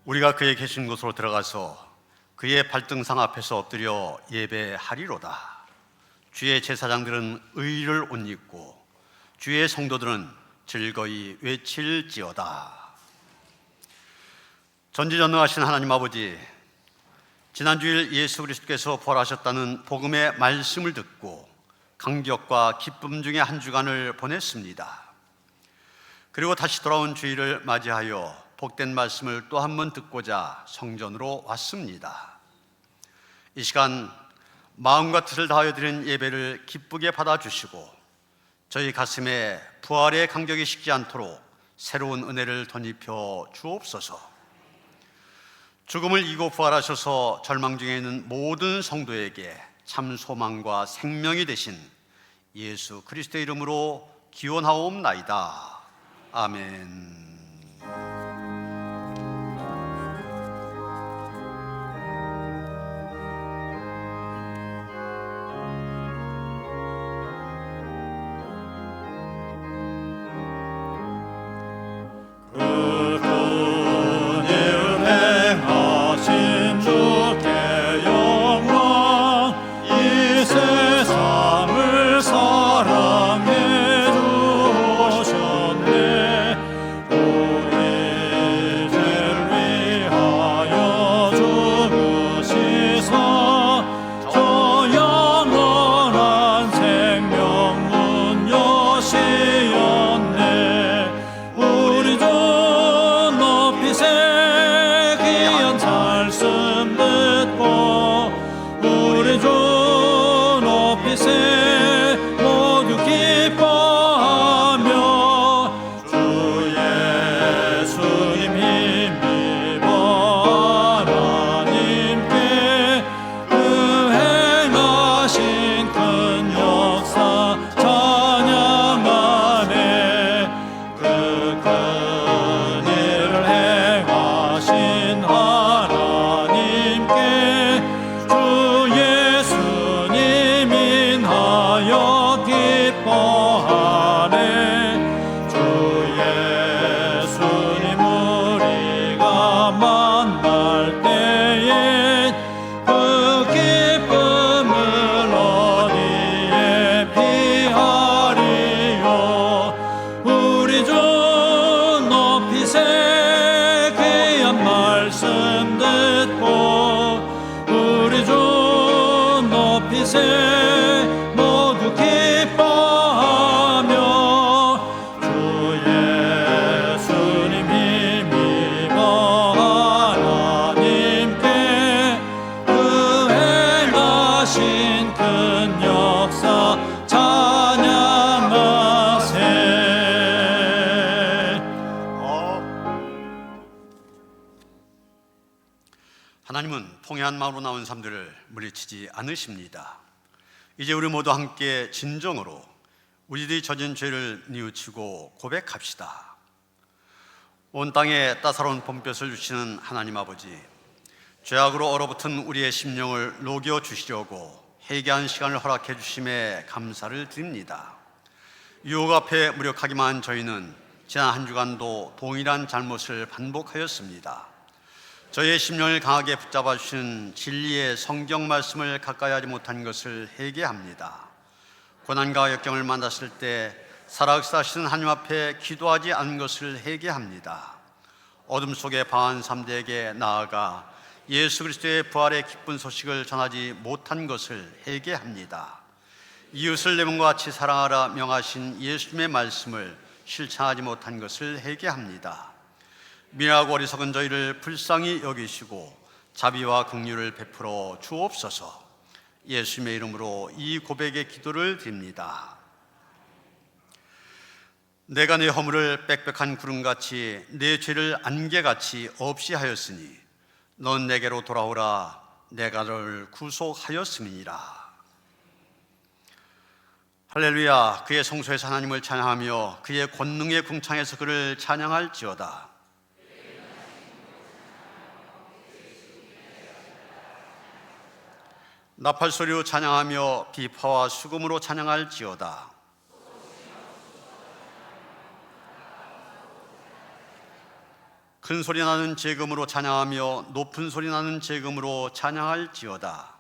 우리가 그의 계신 곳으로 들어가서 그의 발등상 앞에서 엎드려 예배하리로다. 주의 제사장들은 의를 옷 입고 주의 성도들은 즐거이 외칠지어다. 전지전능하신 하나님 아버지, 지난주일 예수 그리스도께서 부활하셨다는 복음의 말씀을 듣고 감격과 기쁨 중에 한 주간을 보냈습니다. 그리고 다시 돌아온 주일을 맞이하여 복된 말씀을 또 한 번 듣고자 성전으로 왔습니다. 이 시간 마음과 뜻을 다하여 드린 예배를 기쁘게 받아주시고 저희 가슴에 부활의 감격이 식지 않도록 새로운 은혜를 덧입혀 주옵소서. 죽음을 이기고 부활하셔서 절망 중에 있는 모든 성도에게 참 소망과 생명이 되신 예수 그리스도의 이름으로 기원하옵나이다. 아멘. 하나님은 통회한 마음으로 나온 사람들을 물리치지 않으십니다. 이제 우리 모두 함께 진정으로 우리들이 져진 죄를 뉘우치고 고백합시다. 온 땅에 따사로운 봄볕을 주시는 하나님 아버지, 죄악으로 얼어붙은 우리의 심령을 녹여주시려고 회개한 시간을 허락해 주심에 감사를 드립니다. 유혹 앞에 무력하기만 한 저희는 지난 한 주간도 동일한 잘못을 반복하였습니다. 저희의 심령을 강하게 붙잡아 주신 진리의 성경 말씀을 가까이 하지 못한 것을 회개합니다. 고난과 역경을 만났을 때 살아계시는 하나님 앞에 기도하지 않은 것을 회개합니다. 어둠 속에 방한 사람들에게 나아가 예수 그리스도의 부활의 기쁜 소식을 전하지 못한 것을 회개합니다. 이웃을 내 몸과 같이 사랑하라 명하신 예수님의 말씀을 실천하지 못한 것을 회개합니다. 미련하고 어리석은 저희를 불쌍히 여기시고 자비와 긍휼을 베풀어 주옵소서. 예수님의 이름으로 이 고백의 기도를 드립니다. 내가 내 허물을 빽빽한 구름같이 내 죄를 안개같이 없이 하였으니 넌 내게로 돌아오라. 내가 너를 구속하였음이니라. 할렐루야. 그의 성소에서 하나님을 찬양하며 그의 권능의 궁창에서 그를 찬양할지어다. 나팔소리로 찬양하며 비파와 수금으로 찬양할지어다. 큰 소리 나는 재금으로 찬양하며 높은 소리 나는 재금으로 찬양할지어다.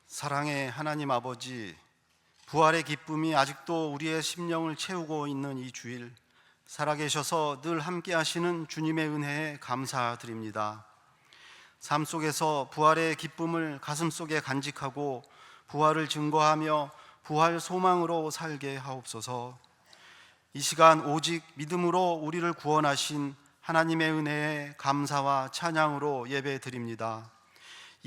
사랑의 하나님 아버지, 부활의 기쁨이 아직도 우리의 심령을 채우고 있는 이 주일, 살아계셔서 늘 함께 하시는 주님의 은혜에 감사드립니다. 삶 속에서 부활의 기쁨을 가슴속에 간직하고 부활을 증거하며 부활 소망으로 살게 하옵소서. 이 시간 오직 믿음으로 우리를 구원하신 하나님의 은혜에 감사와 찬양으로 예배드립니다.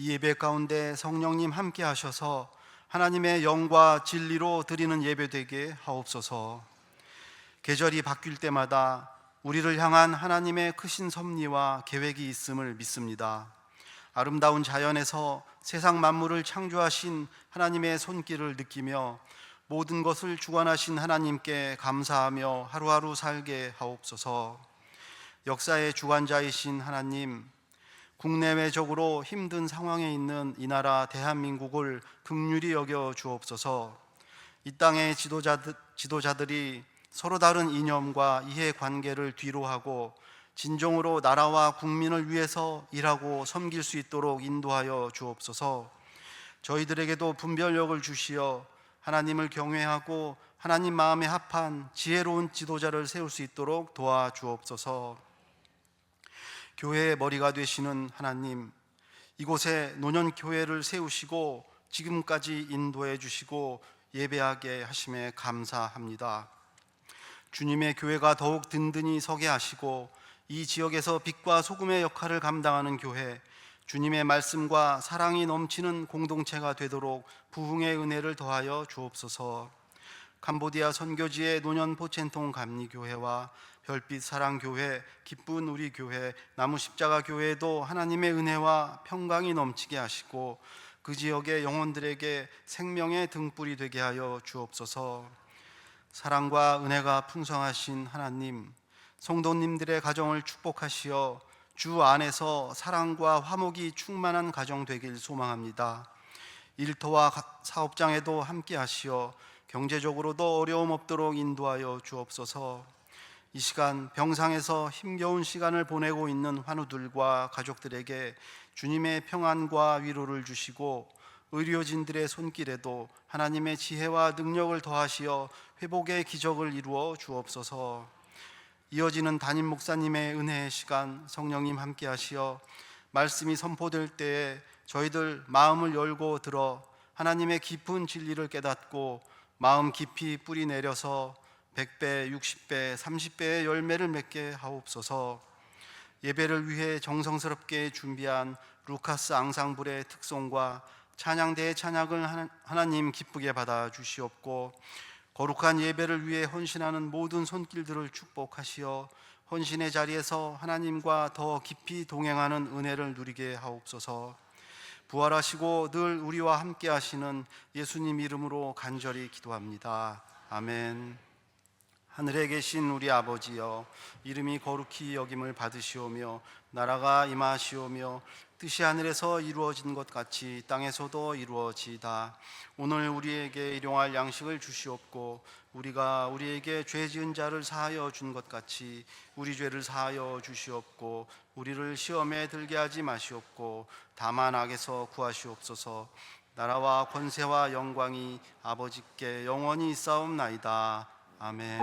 이 예배 가운데 성령님 함께 하셔서 하나님의 영과 진리로 드리는 예배되게 하옵소서. 계절이 바뀔 때마다 우리를 향한 하나님의 크신 섭리와 계획이 있음을 믿습니다. 아름다운 자연에서 세상 만물을 창조하신 하나님의 손길을 느끼며 모든 것을 주관하신 하나님께 감사하며 하루하루 살게 하옵소서. 역사의 주관자이신 하나님, 국내외적으로 힘든 상황에 있는 이 나라 대한민국을 긍휼히 여겨 주옵소서. 이 땅의 지도자들이 서로 다른 이념과 이해관계를 뒤로하고 진정으로 나라와 국민을 위해서 일하고 섬길 수 있도록 인도하여 주옵소서. 저희들에게도 분별력을 주시어 하나님을 경외하고 하나님 마음에 합한 지혜로운 지도자를 세울 수 있도록 도와주옵소서. 교회의 머리가 되시는 하나님, 이곳에 노년교회를 세우시고 지금까지 인도해 주시고 예배하게 하심에 감사합니다. 주님의 교회가 더욱 든든히 서게 하시고 이 지역에서 빛과 소금의 역할을 감당하는 교회, 주님의 말씀과 사랑이 넘치는 공동체가 되도록 부흥의 은혜를 더하여 주옵소서. 캄보디아 선교지의 노년 포첸통 감리교회와 별빛 사랑교회, 기쁜 우리 교회, 나무 십자가 교회도 하나님의 은혜와 평강이 넘치게 하시고 그 지역의 영혼들에게 생명의 등불이 되게 하여 주옵소서. 사랑과 은혜가 풍성하신 하나님, 성도님들의 가정을 축복하시어 주 안에서 사랑과 화목이 충만한 가정 되길 소망합니다. 일터와 사업장에도 함께 하시어 경제적으로도 어려움 없도록 인도하여 주옵소서. 이 시간 병상에서 힘겨운 시간을 보내고 있는 환우들과 가족들에게 주님의 평안과 위로를 주시고 의료진들의 손길에도 하나님의 지혜와 능력을 더하시어 회복의 기적을 이루어 주옵소서. 이어지는 담임 목사님의 은혜의 시간 성령님 함께 하시어 말씀이 선포될 때에 저희들 마음을 열고 들어 하나님의 깊은 진리를 깨닫고 마음 깊이 뿌리 내려서 100배, 60배, 30배의 열매를 맺게 하옵소서. 예배를 위해 정성스럽게 준비한 루카스 앙상블의 특송과 찬양대의 찬양을 하나님 기쁘게 받아 주시옵고 거룩한 예배를 위해 헌신하는 모든 손길들을 축복하시어 헌신의 자리에서 하나님과 더 깊이 동행하는 은혜를 누리게 하옵소서. 부활하시고 늘 우리와 함께 하시는 예수님 이름으로 간절히 기도합니다. 아멘. 하늘에 계신 우리 아버지여, 이름이 거룩히 여김을 받으시오며 나라가 임하시오며 뜻이 하늘에서 이루어진 것 같이 땅에서도 이루어지이다. 오늘 우리에게 일용할 양식을 주시옵고 우리가 우리에게 죄 지은 자를 사하여 준 것 같이 우리 죄를 사하여 주시옵고 우리를 시험에 들게 하지 마시옵고 다만 악에서 구하시옵소서. 나라와 권세와 영광이 아버지께 영원히 있사옵나이다. 아멘.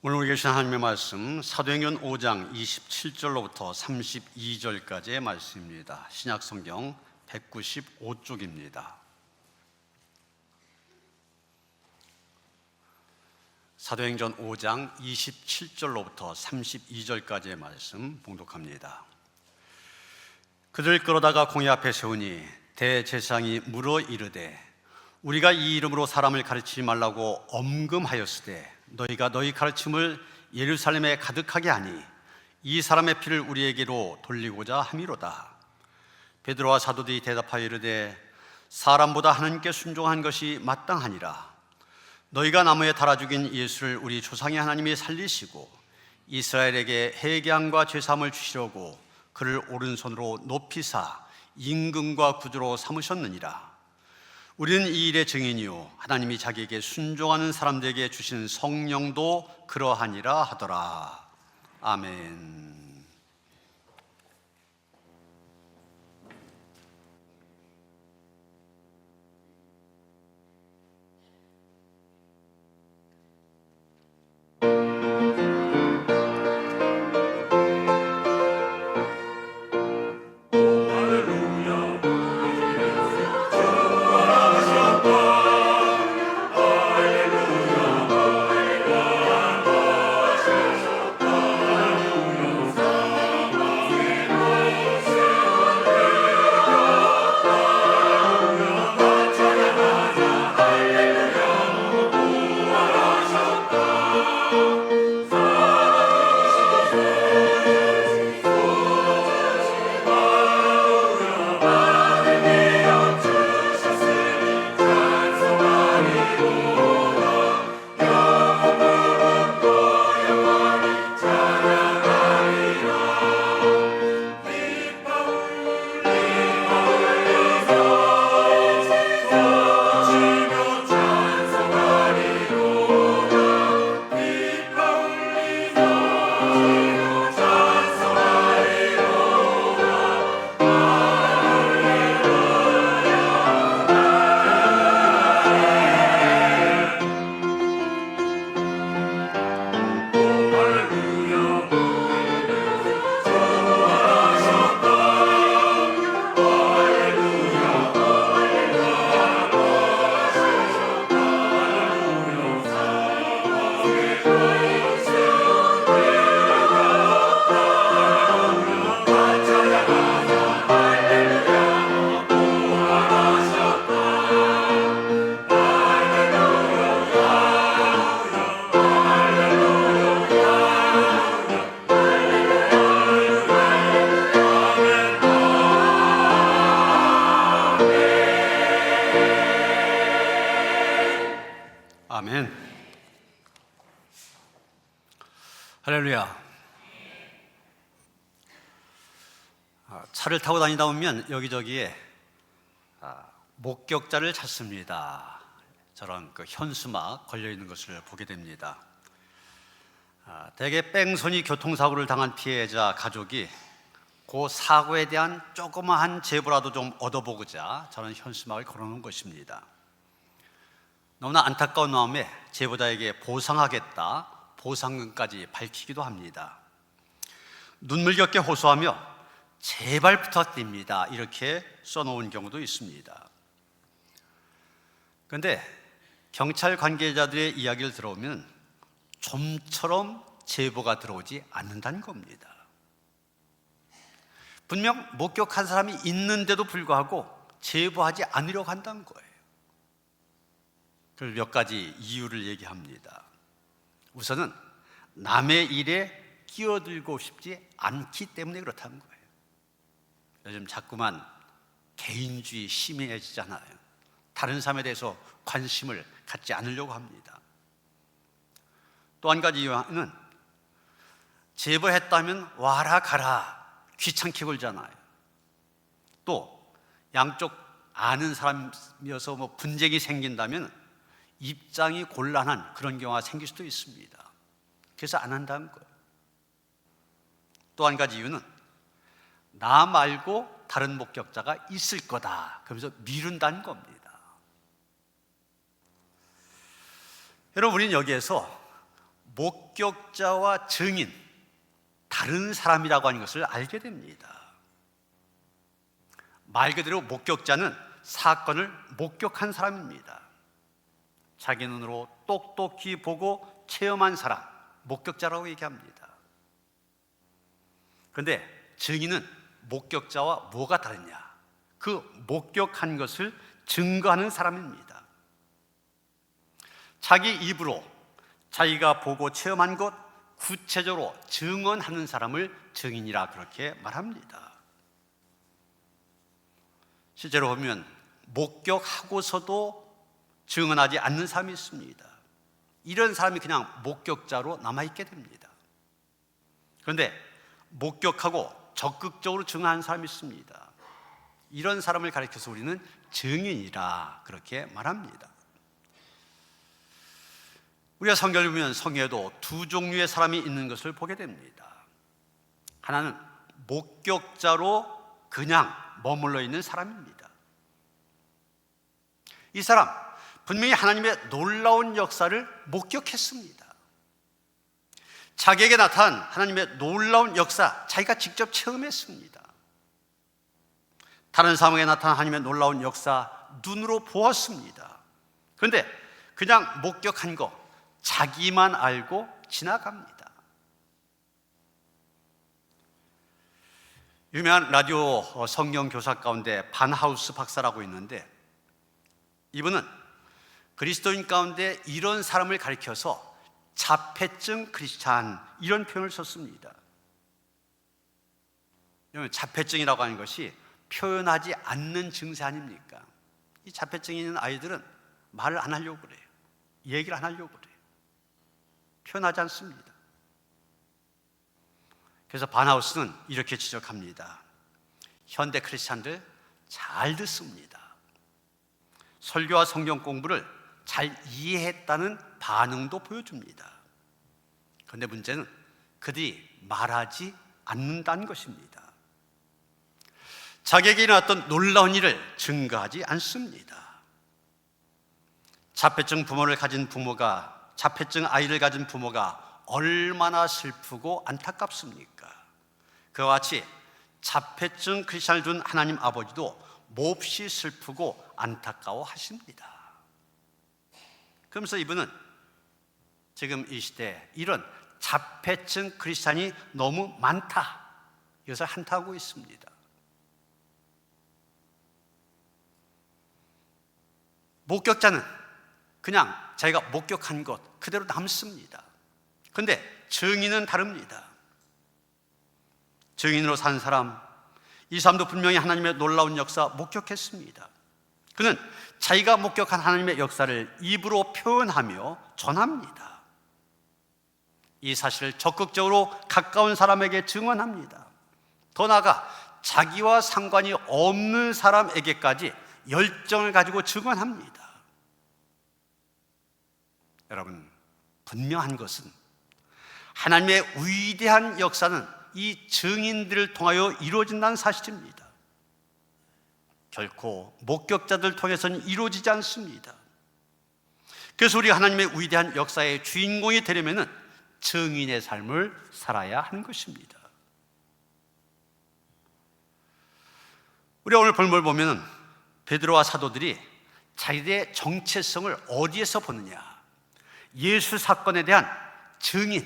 오늘 우리 계신 하나님의 말씀 사도행전 5장 27절로부터 32절까지의 말씀입니다. 신약성경 195쪽입니다. 사도행전 5장 27절로부터 32절까지의 말씀 봉독합니다. 그들 끌어다가 공회 앞에 세우니 대제사장이 물어 이르되 우리가 이 이름으로 사람을 가르치지 말라고 엄금하였으되 너희가 너희 가르침을 예루살렘에 가득하게 하니 이 사람의 피를 우리에게로 돌리고자 함이로다. 베드로와 사도들이 대답하여 이르되 사람보다 하나님께 순종한 것이 마땅하니라. 너희가 나무에 달아 죽인 예수를 우리 조상의 하나님이 살리시고 이스라엘에게 회개함과 죄사함을 주시려고 그를 오른손으로 높이사 임금과 구주로 삼으셨느니라. 우리는 이 일의 증인이요 하나님이 자기에게 순종하는 사람들에게 주신 성령도 그러하니라 하더라. 아멘. 아멘. 할렐루야. 차를 타고 다니다 보면 여기저기에 목격자를 찾습니다. 저런 그 현수막 걸려 있는 것을 보게 됩니다. 대개 뺑소니 교통사고를 당한 피해자 가족이 그 사고에 대한 조그마한 제보라도 좀 얻어보고자 저런 현수막을 걸어놓은 것입니다. 너무나 안타까운 마음에 제보자에게 보상하겠다, 보상금까지 밝히기도 합니다. 눈물겹게 호소하며 제발 부탁드립니다 이렇게 써놓은 경우도 있습니다. 그런데 경찰 관계자들의 이야기를 들어보면 좀처럼 제보가 들어오지 않는다는 겁니다. 분명 목격한 사람이 있는데도 불구하고 제보하지 않으려고 한다는 거예요. 그 몇 가지 이유를 얘기합니다. 우선은 남의 일에 끼어들고 싶지 않기 때문에 그렇다는 거예요. 요즘 자꾸만 개인주의 심해지잖아요. 다른 사람에 대해서 관심을 갖지 않으려고 합니다. 또 한 가지 이유는 제보했다면 와라 가라 귀찮게 굴잖아요. 또 양쪽 아는 사람이어서 뭐 분쟁이 생긴다면 입장이 곤란한 그런 경우가 생길 수도 있습니다. 그래서 안 한다는 거예요. 또 한 가지 이유는 나 말고 다른 목격자가 있을 거다, 그러면서 미룬다는 겁니다. 여러분, 우리는 여기에서 목격자와 증인, 다른 사람이라고 하는 것을 알게 됩니다. 말 그대로 목격자는 사건을 목격한 사람입니다. 자기 눈으로 똑똑히 보고 체험한 사람, 목격자라고 얘기합니다. 그런데 증인은 목격자와 뭐가 다르냐? 그 목격한 것을 증거하는 사람입니다. 자기 입으로 자기가 보고 체험한 것 구체적으로 증언하는 사람을 증인이라 그렇게 말합니다. 실제로 보면 목격하고서도 증언하지 않는 사람이 있습니다. 이런 사람이 그냥 목격자로 남아있게 됩니다. 그런데 목격하고 적극적으로 증언하는 사람이 있습니다. 이런 사람을 가리켜서 우리는 증인이라 그렇게 말합니다. 우리가 성경을 보면 성경에도 두 종류의 사람이 있는 것을 보게 됩니다. 하나는 목격자로 그냥 머물러 있는 사람입니다. 이 사람 분명히 하나님의 놀라운 역사를 목격했습니다. 자기에게 나타난 하나님의 놀라운 역사 자기가 직접 체험했습니다. 다른 사람에게 나타난 하나님의 놀라운 역사 눈으로 보았습니다. 그런데 그냥 목격한 거 자기만 알고 지나갑니다. 유명한 라디오 성경 교사 가운데 반하우스 박사라고 있는데, 이분은 그리스도인 가운데 이런 사람을 가리켜서 자폐증 크리스찬 이런 표현을 썼습니다. 자폐증이라고 하는 것이 표현하지 않는 증세 아닙니까? 이 자폐증이 있는 아이들은 말을 안 하려고 그래요. 얘기를 안 하려고 그래요. 표현하지 않습니다. 그래서 반하우스는 이렇게 지적합니다. 현대 크리스찬들 잘 듣습니다. 설교와 성경 공부를 잘 이해했다는 반응도 보여줍니다. 그런데 문제는 그들이 말하지 않는다는 것입니다. 자기에게 일어났던 놀라운 일을 증거하지 않습니다. 자폐증 아이를 가진 부모가 얼마나 슬프고 안타깝습니까? 그와 같이 자폐증 크리스찬을 둔 하나님 아버지도 몹시 슬프고 안타까워 하십니다. 그러면서 이분은 지금 이 시대에 이런 자폐증 크리스찬이 너무 많다, 이것을 한탄하고 있습니다. 목격자는 그냥 자기가 목격한 것 그대로 남습니다. 그런데 증인은 다릅니다. 증인으로 산 사람, 이 사람도 분명히 하나님의 놀라운 역사 목격했습니다. 그는 자기가 목격한 하나님의 역사를 입으로 표현하며 전합니다. 이 사실을 적극적으로 가까운 사람에게 증언합니다. 더 나아가 자기와 상관이 없는 사람에게까지 열정을 가지고 증언합니다. 여러분, 분명한 것은 하나님의 위대한 역사는 이 증인들을 통하여 이루어진다는 사실입니다. 결코 목격자들 통해서는 이루어지지 않습니다. 그래서 우리가 하나님의 위대한 역사의 주인공이 되려면 증인의 삶을 살아야 하는 것입니다. 우리가 오늘 본문을 보면 베드로와 사도들이 자기들의 정체성을 어디에서 보느냐? 예수 사건에 대한 증인,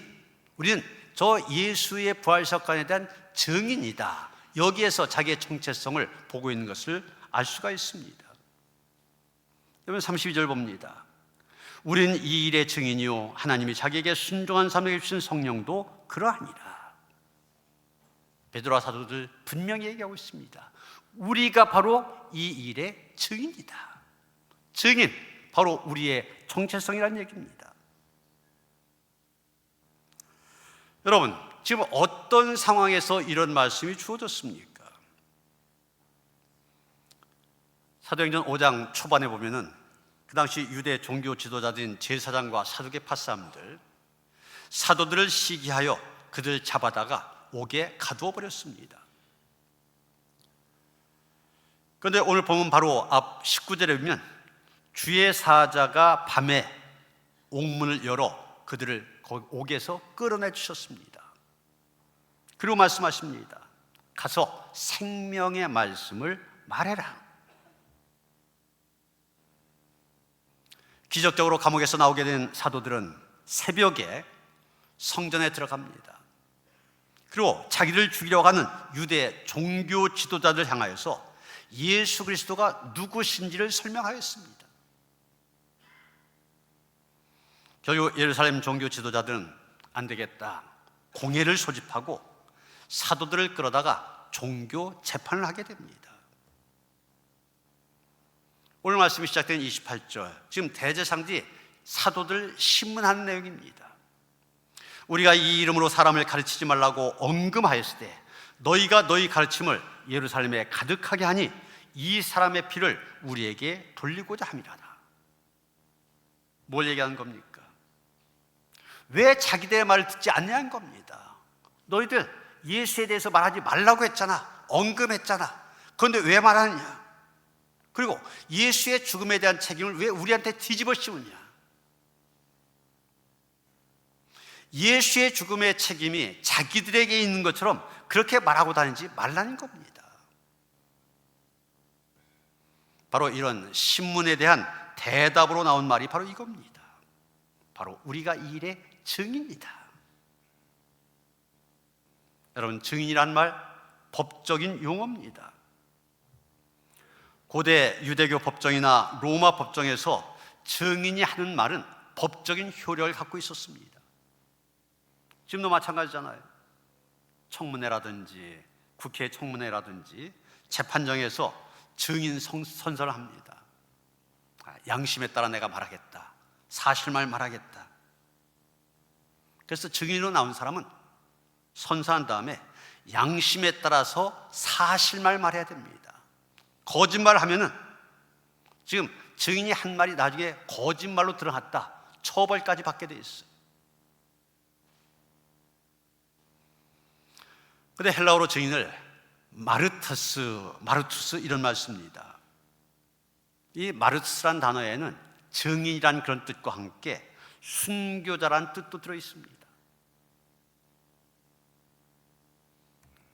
우리는 저 예수의 부활 사건에 대한 증인이다, 여기에서 자기의 정체성을 보고 있는 것을 알 수가 있습니다. 여러분, 32절 봅니다. 우리는 이 일의 증인이요 하나님이 자기에게 순종한 사람에게 주신 성령도 그러하니라. 베드로와 사도들 분명히 얘기하고 있습니다. 우리가 바로 이 일의 증인이다. 증인, 바로 우리의 정체성이라는 얘기입니다. 여러분, 지금 어떤 상황에서 이런 말씀이 주어졌습니까? 사도행전 5장 초반에 보면은 그 당시 유대 종교 지도자들인 제사장과 사두개파 사람들, 사도들을 시기하여 그들 잡아다가 옥에 가두어 버렸습니다. 그런데 오늘 보면 바로 앞 19절에 보면 주의 사자가 밤에 옥문을 열어 그들을 옥에서 끌어내 주셨습니다. 그리고 말씀하십니다. 가서 생명의 말씀을 말해라. 기적적으로 감옥에서 나오게 된 사도들은 새벽에 성전에 들어갑니다. 그리고 자기를 죽이려고 하는 유대 종교 지도자들 향하여서 예수 그리스도가 누구신지를 설명하였습니다. 결국 예루살렘 종교 지도자들은 안 되겠다, 공회를 소집하고 사도들을 끌어다가 종교 재판을 하게 됩니다. 오늘 말씀이 시작된 28절, 지금 대제사장들이 사도들 신문하는 내용입니다. 우리가 이 이름으로 사람을 가르치지 말라고 엄금하였을 때 너희가 너희 가르침을 예루살렘에 가득하게 하니 이 사람의 피를 우리에게 돌리고자 함이라다. 뭘 얘기하는 겁니까? 왜 자기들의 말을 듣지 않냐는 겁니다. 너희들 예수에 대해서 말하지 말라고 했잖아, 언급했잖아. 그런데 왜 말하느냐? 그리고 예수의 죽음에 대한 책임을 왜 우리한테 뒤집어 씌우냐? 예수의 죽음의 책임이 자기들에게 있는 것처럼 그렇게 말하고 다니지 말라는 겁니다. 바로 이런 신문에 대한 대답으로 나온 말이 바로 이겁니다. 바로 우리가 이 일의 증인이다. 여러분, 증인이란 말 법적인 용어입니다. 고대 유대교 법정이나 로마 법정에서 증인이 하는 말은 법적인 효력을 갖고 있었습니다. 지금도 마찬가지잖아요. 청문회라든지 국회 청문회라든지 재판정에서 증인 선서를 합니다. 양심에 따라 내가 말하겠다, 사실만 말하겠다. 그래서 증인으로 나온 사람은 선서한 다음에 양심에 따라서 사실만 말해야 됩니다. 거짓말하면은 지금 증인이 한 말이 나중에 거짓말로 드러났다, 처벌까지 받게 돼 있어요. 근데 헬라어로 증인을 마르투스 이런 말 씁니다. 이 마르투스란 단어에는 증인이란 그런 뜻과 함께 순교자란 뜻도 들어 있습니다.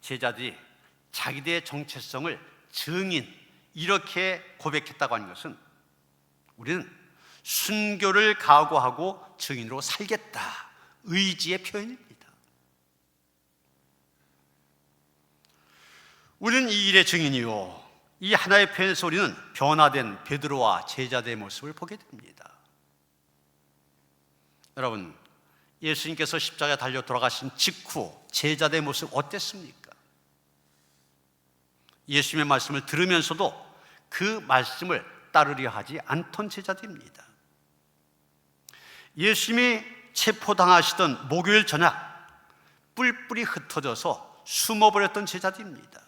제자들이 자기들의 정체성을 증인, 이렇게 고백했다고 하는 것은 우리는 순교를 각오하고 증인으로 살겠다, 의지의 표현입니다. 우리는 이 일의 증인이요, 이 하나의 표현에서 우리는 변화된 베드로와 제자들의 모습을 보게 됩니다. 여러분, 예수님께서 십자가에 달려 돌아가신 직후 제자들의 모습 어땠습니까? 예수님의 말씀을 들으면서도 그 말씀을 따르려 하지 않던 제자들입니다. 예수님이 체포당하시던 목요일 저녁 뿔뿔이 흩어져서 숨어버렸던 제자들입니다.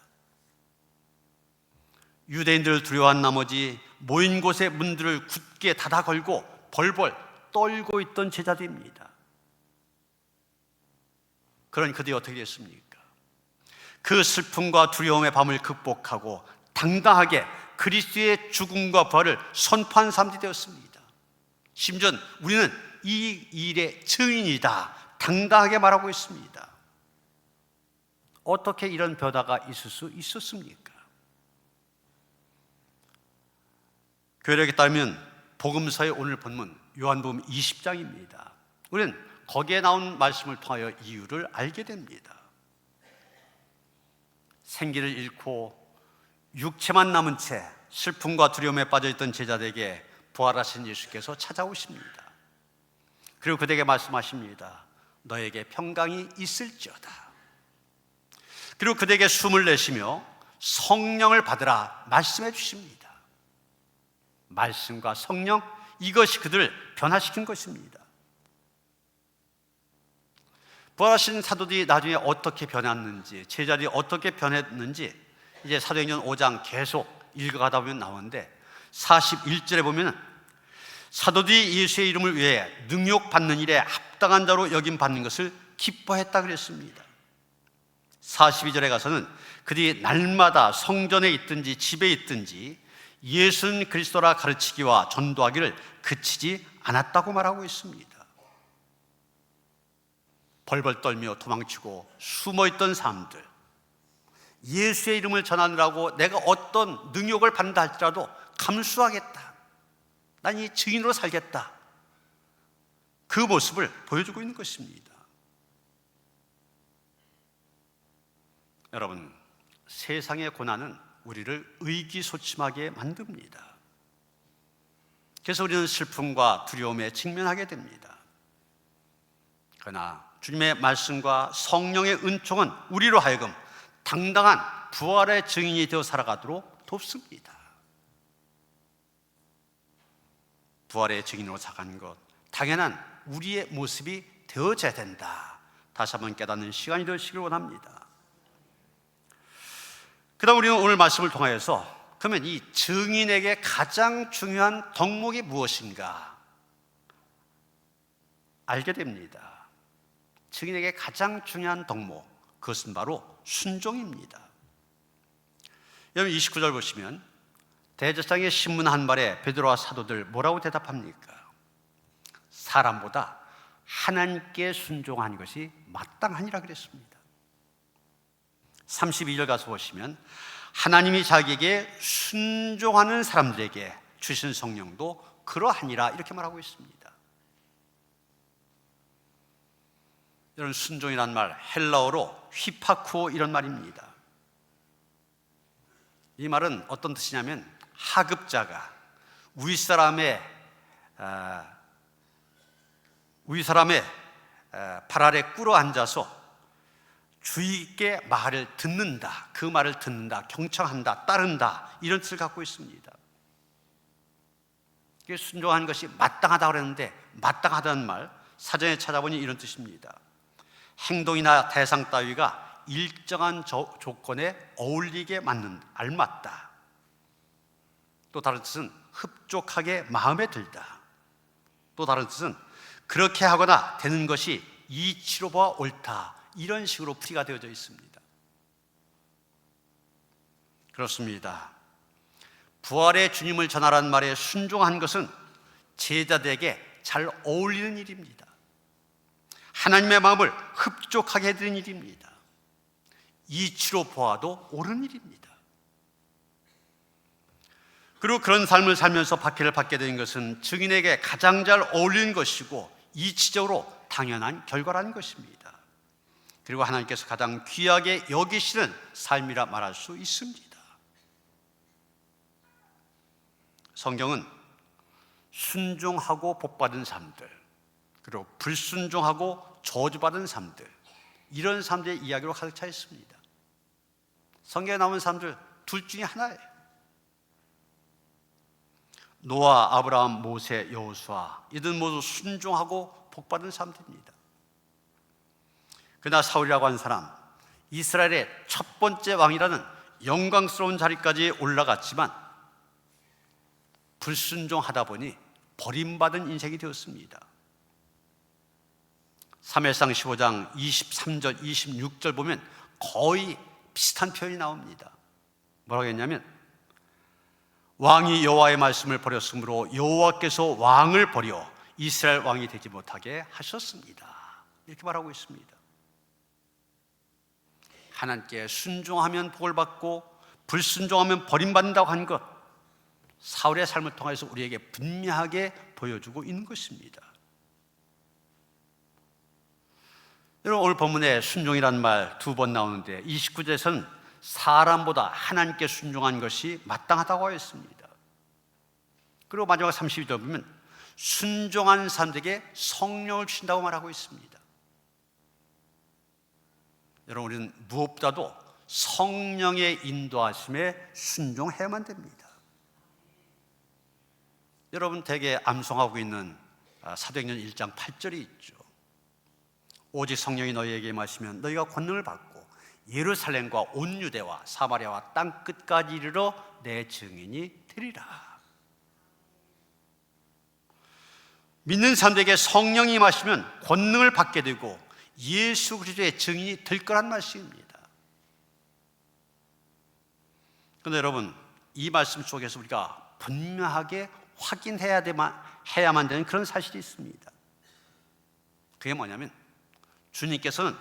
유대인들을 두려워한 나머지 모인 곳의 문들을 굳게 닫아 걸고 벌벌 떨고 있던 제자들입니다. 그런 그들이 어떻게 됐습니까? 그 슬픔과 두려움의 밤을 극복하고 당당하게 그리스도의 죽음과 부활을 선포한 사람들이 되었습니다. 심지어 우리는 이 일의 증인이다, 당당하게 말하고 있습니다. 어떻게 이런 변화가 있을 수 있었습니까? 교회력에 따르면 복음서의 오늘 본문 요한복음 20장입니다. 우리는 거기에 나온 말씀을 통하여 이유를 알게 됩니다. 생기를 잃고 육체만 남은 채 슬픔과 두려움에 빠져있던 제자들에게 부활하신 예수께서 찾아오십니다. 그리고 그들에게 말씀하십니다. 너에게 평강이 있을지어다. 그리고 그들에게 숨을 내쉬며 성령을 받으라 말씀해 주십니다. 말씀과 성령, 이것이 그들을 변화시킨 것입니다. 부활하신 사도들이 나중에 어떻게 변했는지, 제자들이 어떻게 변했는지 이제 사도행전 5장 계속 읽어가다 보면 나오는데 41절에 보면 사도들이 예수의 이름을 위해 능욕받는 일에 합당한 자로 여김받는 것을 기뻐했다 그랬습니다. 42절에 가서는 그들이 날마다 성전에 있든지 집에 있든지 예수는 그리스도라 가르치기와 전도하기를 그치지 않았다고 말하고 있습니다. 벌벌 떨며 도망치고 숨어있던 사람들, 예수의 이름을 전하느라고 내가 어떤 능욕을 받는다 할지라도 감수하겠다, 난 이 증인으로 살겠다, 그 모습을 보여주고 있는 것입니다. 여러분, 세상의 고난은 우리를 의기소침하게 만듭니다. 그래서 우리는 슬픔과 두려움에 직면하게 됩니다. 그러나 주님의 말씀과 성령의 은총은 우리로 하여금 당당한 부활의 증인이 되어 살아가도록 돕습니다. 부활의 증인으로 살아가는 것, 당연한 우리의 모습이 되어져야 된다. 다시 한번 깨닫는 시간이 되시길 원합니다. 그 다음 우리는 오늘 말씀을 통하여서 그러면 이 증인에게 가장 중요한 덕목이 무엇인가 알게 됩니다. 증인에게 가장 중요한 덕목, 그것은 바로 순종입니다. 여러분 29절 보시면 대제사장의 신문 한 말에 베드로와 사도들 뭐라고 대답합니까? 사람보다 하나님께 순종하는 것이 마땅하니라 그랬습니다. 32절 가서 보시면 하나님이 자기에게 순종하는 사람들에게 주신 성령도 그러하니라 이렇게 말하고 있습니다. 여러분, 순종이란 말 헬라어로 휘파쿠오 이런 말입니다. 이 말은 어떤 뜻이냐면 하급자가 윗사람의 발 아래 꿇어 앉아서 주의있게 말을 듣는다, 그 말을 듣는다, 경청한다, 따른다, 이런 뜻을 갖고 있습니다. 순종하는 것이 마땅하다고 그랬는데 마땅하다는 말 사전에 찾아보니 이런 뜻입니다. 행동이나 대상 따위가 일정한 조건에 어울리게 맞는, 알맞다. 또 다른 뜻은 흡족하게 마음에 들다. 또 다른 뜻은 그렇게 하거나 되는 것이 이치로 보아 옳다, 이런 식으로 풀이가 되어져 있습니다. 그렇습니다. 부활의 주님을 전하라는 말에 순종한 것은 제자들에게 잘 어울리는 일입니다. 하나님의 마음을 흡족하게 해드리는 일입니다. 이치로 보아도 옳은 일입니다. 그리고 그런 삶을 살면서 박해를 받게 된 것은 증인에게 가장 잘 어울리는 것이고 이치적으로 당연한 결과라는 것입니다. 그리고 하나님께서 가장 귀하게 여기시는 삶이라 말할 수 있습니다. 성경은 순종하고 복받은 삶들, 그리고 불순종하고 저주받은 삶들, 이런 사람들의 이야기로 가득 차 있습니다. 성경에 나오는 사람들 둘 중에 하나예요. 노아, 아브라함, 모세, 여호수아, 이들은 모두 순종하고 복받은 사람들입니다. 그러나 사울이라고 하는 사람, 이스라엘의 첫 번째 왕이라는 영광스러운 자리까지 올라갔지만 불순종하다 보니 버림받은 인생이 되었습니다. 사무엘상 15장 23절, 26절 보면 거의 비슷한 표현이 나옵니다. 뭐라고 했냐면 왕이 여호와의 말씀을 버렸으므로 여호와께서 왕을 버려 이스라엘 왕이 되지 못하게 하셨습니다. 이렇게 말하고 있습니다. 하나님께 순종하면 복을 받고 불순종하면 버림받는다고 한 것, 사울의 삶을 통해서 우리에게 분명하게 보여주고 있는 것입니다. 여러분, 오늘 본문에 순종이라는 말 2번 나오는데 29절에서는 사람보다 하나님께 순종한 것이 마땅하다고 하였습니다. 그리고 마지막 32절 보면 순종한 사람들에게 성령을 주신다고 말하고 있습니다. 여러분, 우리는 무엇보다도 성령의 인도하심에 순종해야만 됩니다. 여러분 대개 암송하고 있는 사도행전 1장 8절이 있죠. 오직 성령이 너희에게 임하시면 너희가 권능을 받고 예루살렘과 온 유대와 사마리아와 땅 끝까지 이르러 내 증인이 되리라. 믿는 사람들에게 성령이 임하시면 권능을 받게 되고 예수 그리스도의 증인이 될 거란 말씀입니다. 그런데 여러분, 이 말씀 속에서 우리가 분명하게 확인해야만 되는 그런 사실이 있습니다. 그게 뭐냐면 주님께서는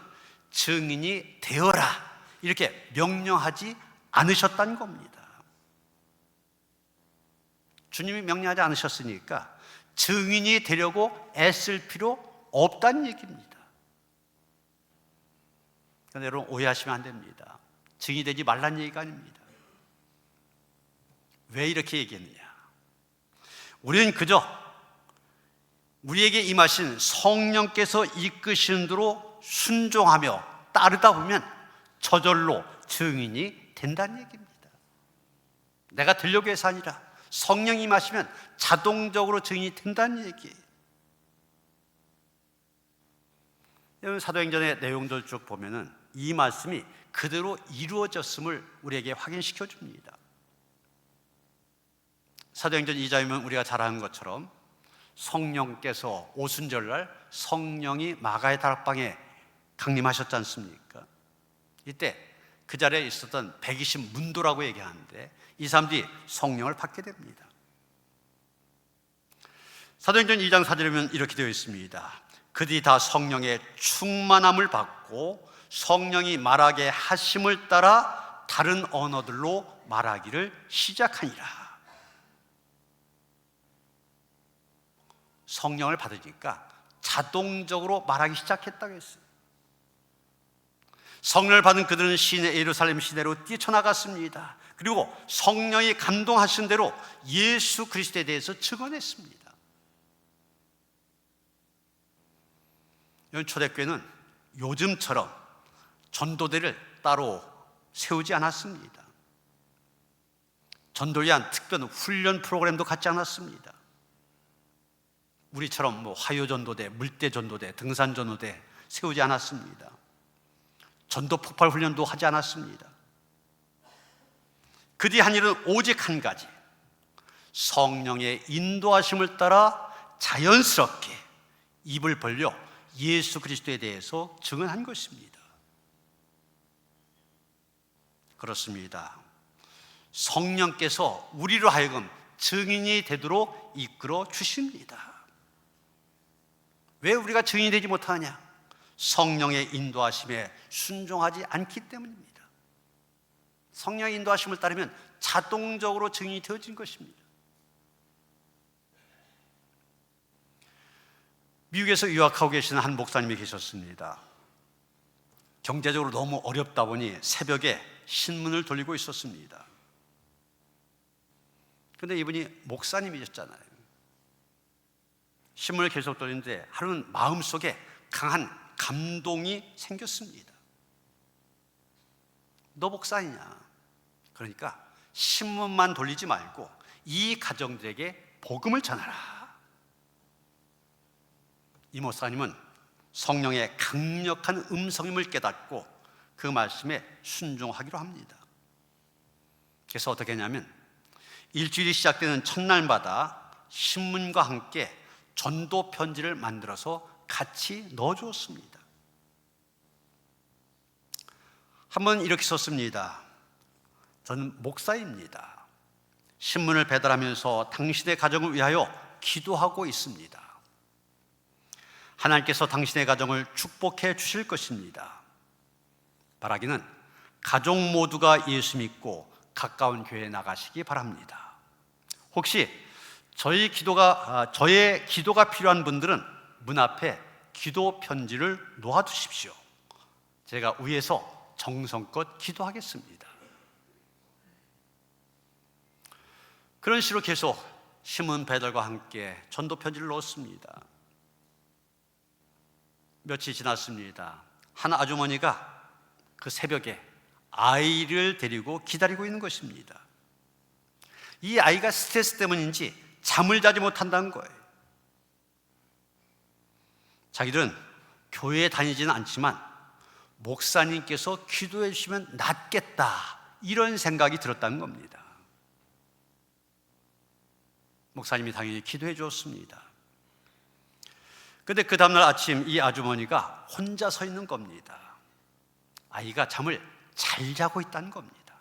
증인이 되어라 이렇게 명령하지 않으셨다는 겁니다. 주님이 명령하지 않으셨으니까 증인이 되려고 애쓸 필요 없다는 얘기입니다. 그런데 여러분, 오해하시면 안 됩니다. 증인이 되지 말라는 얘기가 아닙니다. 왜 이렇게 얘기했느냐? 우리는 그저 우리에게 임하신 성령께서 이끄시는 대로 순종하며 따르다 보면 저절로 증인이 된다는 얘기입니다. 내가 되려고 해서 아니라 성령이 임하시면 자동적으로 증인이 된다는 얘기예요. 여러분, 사도행전의 내용들 쭉 보면은 이 말씀이 그대로 이루어졌음을 우리에게 확인시켜 줍니다. 사도행전 2장이면 우리가 잘 아는 것처럼 성령께서 오순절날 성령이 마가의 다락방에 강림하셨지 않습니까? 이때 그 자리에 있었던 120 문도라고 얘기하는데 이 사람들이 성령을 받게 됩니다. 사도행전 2장 4절에 보면 이렇게 되어 있습니다. 그들이 다 성령의 충만함을 받고 성령이 말하게 하심을 따라 다른 언어들로 말하기를 시작하니라. 성령을 받으니까 자동적으로 말하기 시작했다고 했어요. 성령을 받은 그들은 예루살렘 시내로 뛰쳐나갔습니다. 그리고 성령이 감동하신 대로 예수 그리스도에 대해서 증언했습니다. 초대교회는 요즘처럼 전도대를 따로 세우지 않았습니다. 전도를 위한 특별한 훈련 프로그램도 갖지 않았습니다. 우리처럼 화요전도대, 물대전도대, 등산전도대 세우지 않았습니다. 전도 폭발 훈련도 하지 않았습니다. 그들이 한 일은 오직 한 가지, 성령의 인도하심을 따라 자연스럽게 입을 벌려 예수 그리스도에 대해서 증언한 것입니다. 그렇습니다. 성령께서 우리로 하여금 증인이 되도록 이끌어 주십니다. 왜 우리가 증인이 되지 못하느냐? 성령의 인도하심에 순종하지 않기 때문입니다. 성령의 인도하심을 따르면 자동적으로 증인이 되어진 것입니다. 미국에서 유학하고 계시는 한 목사님이 계셨습니다. 경제적으로 너무 어렵다 보니 새벽에 신문을 돌리고 있었습니다. 그런데 이분이 목사님이셨잖아요. 신문을 계속 돌리는데 하루는 마음속에 강한 감동이 생겼습니다. 너 목사이냐? 그러니까 신문만 돌리지 말고 이 가정들에게 복음을 전하라. 이 목사님은 성령의 강력한 음성임을 깨닫고 그 말씀에 순종하기로 합니다. 그래서 어떻게 했냐면 일주일이 시작되는 첫날마다 신문과 함께 전도 편지를 만들어서 같이 넣어주었습니다. 한번 이렇게 썼습니다. 저는 목사입니다. 신문을 배달하면서 당신의 가정을 위하여 기도하고 있습니다. 하나님께서 당신의 가정을 축복해 주실 것입니다. 바라기는 가족 모두가 예수 믿고 가까운 교회에 나가시기 바랍니다. 혹시 저의 기도가 필요한 분들은 문 앞에 기도 편지를 놓아두십시오. 제가 위에서 정성껏 기도하겠습니다. 그런 식으로 계속 시몬 베드로가 함께 전도 편지를 넣었습니다. 며칠 지났습니다. 한 아주머니가 그 새벽에 아이를 데리고 기다리고 있는 것입니다. 이 아이가 스트레스 때문인지 잠을 자지 못한다는 거예요. 자기들은 교회에 다니지는 않지만 목사님께서 기도해 주시면 낫겠다, 이런 생각이 들었다는 겁니다. 목사님이 당연히 기도해 주었습니다. 그런데 그 다음날 아침 이 아주머니가 혼자 서 있는 겁니다. 아이가 잠을 잘 자고 있다는 겁니다.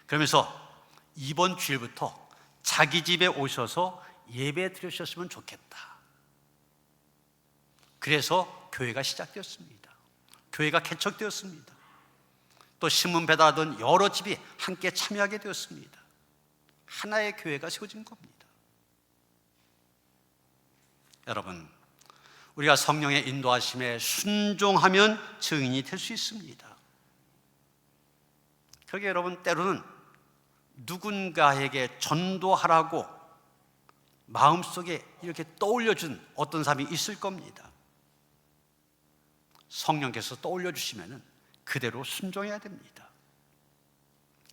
그러면서 이번 주일부터 자기 집에 오셔서 예배 드리셨으면 좋겠다. 그래서 교회가 시작되었습니다. 교회가 개척되었습니다. 또 신문 배달하던 여러 집이 함께 참여하게 되었습니다. 하나의 교회가 세워진 겁니다. 여러분, 우리가 성령의 인도하심에 순종하면 증인이 될 수 있습니다. 그러게 여러분, 때로는 누군가에게 전도하라고 마음속에 이렇게 떠올려준 어떤 사람이 있을 겁니다. 성령께서 떠올려 주시면 그대로 순종해야 됩니다.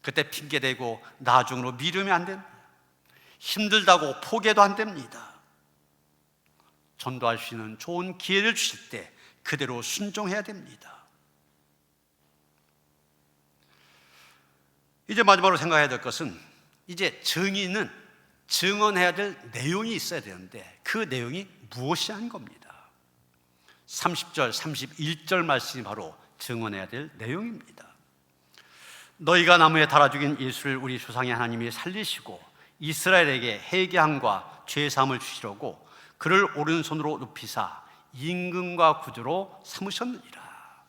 그때 핑계대고 나중으로 미루면 안 됩니다. 힘들다고 포기해도 안 됩니다. 전도할 수 있는 좋은 기회를 주실 때 그대로 순종해야 됩니다. 이제 마지막으로 생각해야 될 것은, 이제 증인은 증언해야 될 내용이 있어야 되는데 그 내용이 무엇이냐는 겁니다. 30절, 31절 말씀이 바로 증언해야 될 내용입니다. 너희가 나무에 달아 죽인 예수를 우리 조상의 하나님이 살리시고 이스라엘에게 회개함과 죄사함을 주시려고 그를 오른손으로 높이사 임금과 구주로 삼으셨느니라.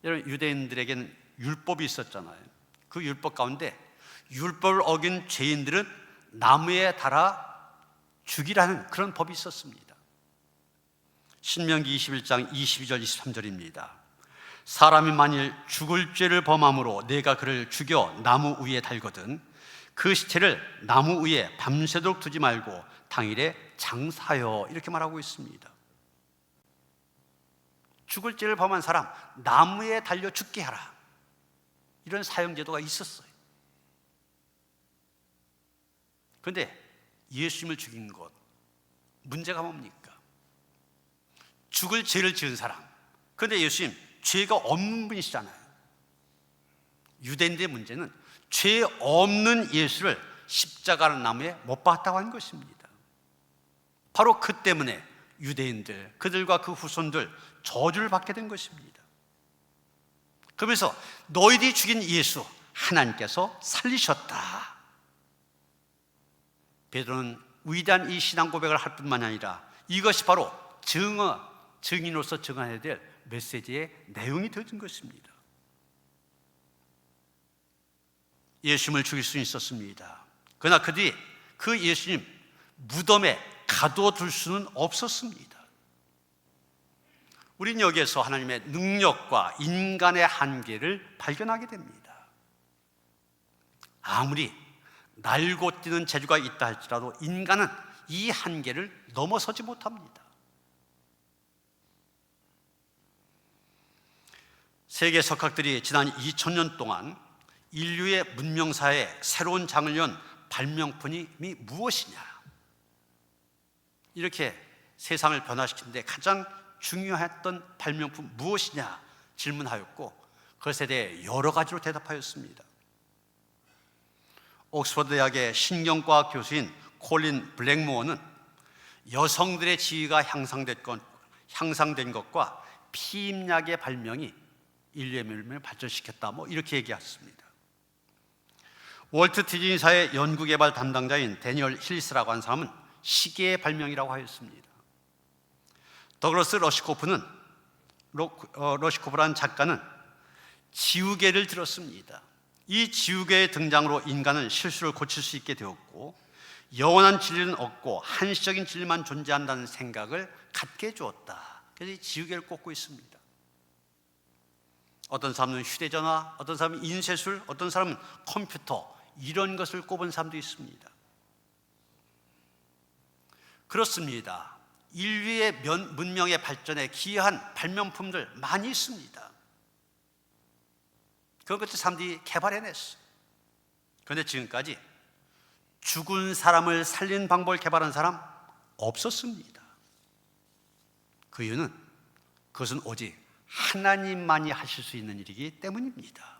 여러분, 유대인들에게는 율법이 있었잖아요. 그 율법 가운데 율법을 어긴 죄인들은 나무에 달아 죽이라는 그런 법이 있었습니다. 신명기 21장 22절 23절입니다. 사람이 만일 죽을 죄를 범함으로 내가 그를 죽여 나무 위에 달거든 그 시체를 나무 위에 밤새도록 두지 말고 당일에 장사하여, 이렇게 말하고 있습니다. 죽을 죄를 범한 사람 나무에 달려 죽게 하라, 이런 사형제도가 있었어요. 그런데 예수님을 죽인 것, 문제가 뭡니까? 죽을 죄를 지은 사람. 그런데 예수님 죄가 없는 분이시잖아요. 유대인들의 문제는 죄 없는 예수를 십자가라는 나무에 못 박았다고 하는 것입니다. 바로 그 때문에 유대인들, 그들과 그 후손들 저주를 받게 된 것입니다. 그러면서 너희들이 죽인 예수 하나님께서 살리셨다. 베드로는 위대한 이 신앙 고백을 할 뿐만 아니라 이것이 바로 증인으로서 증언해야 될 메시지의 내용이 되어진 것입니다. 예수님을 죽일 수 있었습니다. 그러나 그들이 그 예수님 무덤에 가둬둘 수는 없었습니다. 우리는 여기에서 하나님의 능력과 인간의 한계를 발견하게 됩니다. 아무리 날고 뛰는 재주가 있다 할지라도 인간은 이 한계를 넘어서지 못합니다. 세계 석학들이 지난 2000년 동안 인류의 문명사에 새로운 장을 연 발명품이 무엇이냐, 이렇게 세상을 변화시키는데 가장 중요했던 발명품 무엇이냐 질문하였고 그것에 대해 여러 가지로 대답하였습니다. 옥스퍼드 대학의 신경과학 교수인 콜린 블랙모어는 여성들의 지위가 향상된 것과 피임약의 발명이 인류의 문명을 발전시켰다, 이렇게 얘기했습니다. 월트 디즈니사의 연구개발 담당자인 데니얼 힐스라고 하는 사람은 시계의 발명이라고 하였습니다. 더글러스 러시코프라는 작가는 지우개를 들었습니다. 이 지우개의 등장으로 인간은 실수를 고칠 수 있게 되었고 영원한 진리는 없고 한시적인 진리만 존재한다는 생각을 갖게 해주었다. 그래서 이 지우개를 꽂고 있습니다. 어떤 사람은 휴대전화, 어떤 사람은 인쇄술, 어떤 사람은 컴퓨터, 이런 것을 꼽은 사람도 있습니다. 그렇습니다. 인류의 문명의 발전에 기여한 발명품들 많이 있습니다. 그런 것들 사람들이 개발해냈어. 그런데 지금까지 죽은 사람을 살리는 방법을 개발한 사람 없었습니다. 그 이유는 그것은 오직 하나님만이 하실 수 있는 일이기 때문입니다.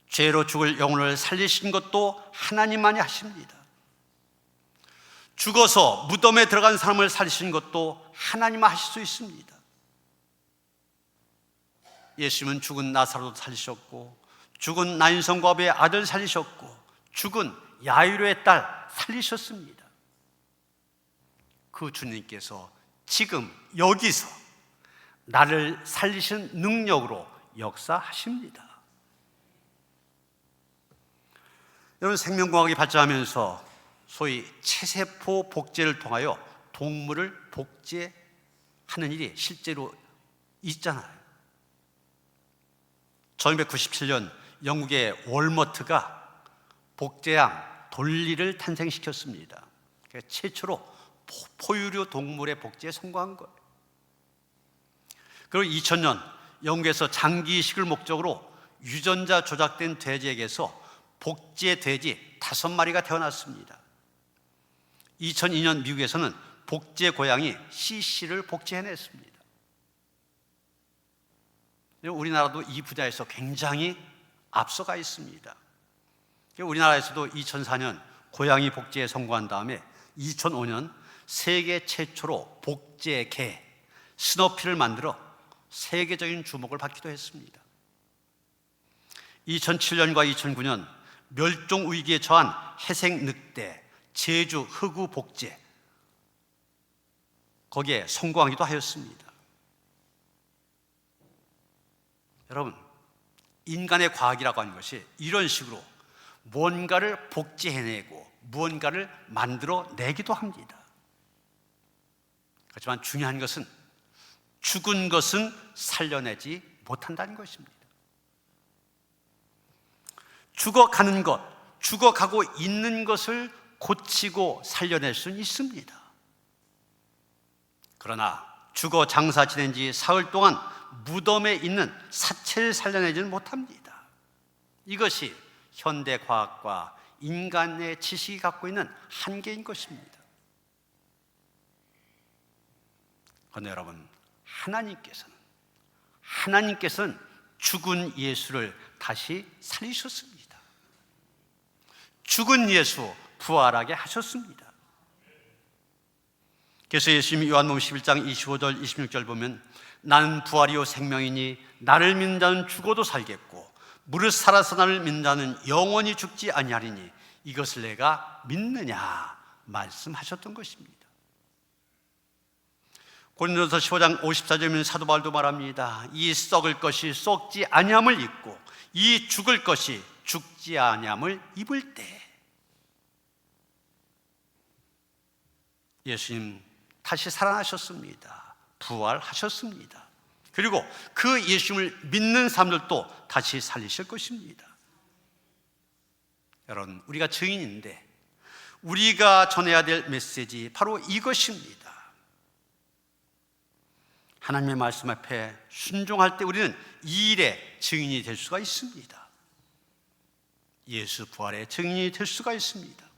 죄로 죽을 영혼을 살리신 것도 하나님만이 하십니다. 죽어서 무덤에 들어간 사람을 살리신 것도 하나님만 하실 수 있습니다. 예수님은 죽은 나사로도 살리셨고, 죽은 나인성과부의 아들 살리셨고, 죽은 야이로의 딸 살리셨습니다. 그 주님께서 지금 여기서 나를 살리신 능력으로 역사하십니다. 여러분, 생명공학이 발전하면서 소위 체세포 복제를 통하여 동물을 복제하는 일이 실제로 있잖아요. 1997년 영국의 월머트가 복제양 돌리를 탄생시켰습니다. 최초로 포유류 동물의 복제에 성공한 거예요. 그리고 2000년 영국에서 장기 이식을 목적으로 유전자 조작된 돼지에게서 복제 돼지 5마리가 태어났습니다. 2002년 미국에서는 복제 고양이 CC를 복제해냈습니다. 우리나라도 이 분야에서 굉장히 앞서가 있습니다. 우리나라에서도 2004년 고양이 복제에 성공한 다음에 2005년 세계 최초로 복제 개 스너피를 만들어 세계적인 주목을 받기도 했습니다. 2007년과 2009년 멸종 위기에 처한 회색 늑대 제주 흑우 복제, 거기에 성공하기도 하였습니다. 여러분, 인간의 과학이라고 하는 것이 이런 식으로 뭔가를 복제해내고 무언가를 만들어내기도 합니다. 하지만 중요한 것은 죽은 것은 살려내지 못한다는 것입니다. 죽어가는 것, 죽어가고 있는 것을 고치고 살려낼 수는 있습니다. 그러나 죽어 장사 지낸 지 사흘 동안 무덤에 있는 사체를 살려내지는 못합니다. 이것이 현대과학과 인간의 지식이 갖고 있는 한계인 것입니다. 그런데 여러분, 하나님께서는 죽은 예수를 다시 살리셨습니다. 죽은 예수 부활하게 하셨습니다. 그래서 예수님이 요한복음 11장 25절 26절 보면 나는 부활이요 생명이니 나를 믿는 자는 죽어도 살겠고 무릇 살아서 나를 믿는 자는 영원히 죽지 아니하리니 이것을 내가 믿느냐 말씀하셨던 것입니다. 고린도서 15장 54절에는 사도 바울도 말합니다. 이 썩을 것이 썩지 아니함을 입고 이 죽을 것이 죽지 아니함을 입을 때 예수님 다시 살아나셨습니다. 부활하셨습니다. 그리고 그 예수님을 믿는 사람들도 다시 살리실 것입니다. 여러분, 우리가 증인인데 우리가 전해야 될 메시지 바로 이것입니다. 하나님의 말씀 앞에 순종할 때 우리는 이 일의 증인이 될 수가 있습니다. 예수 부활의 증인이 될 수가 있습니다.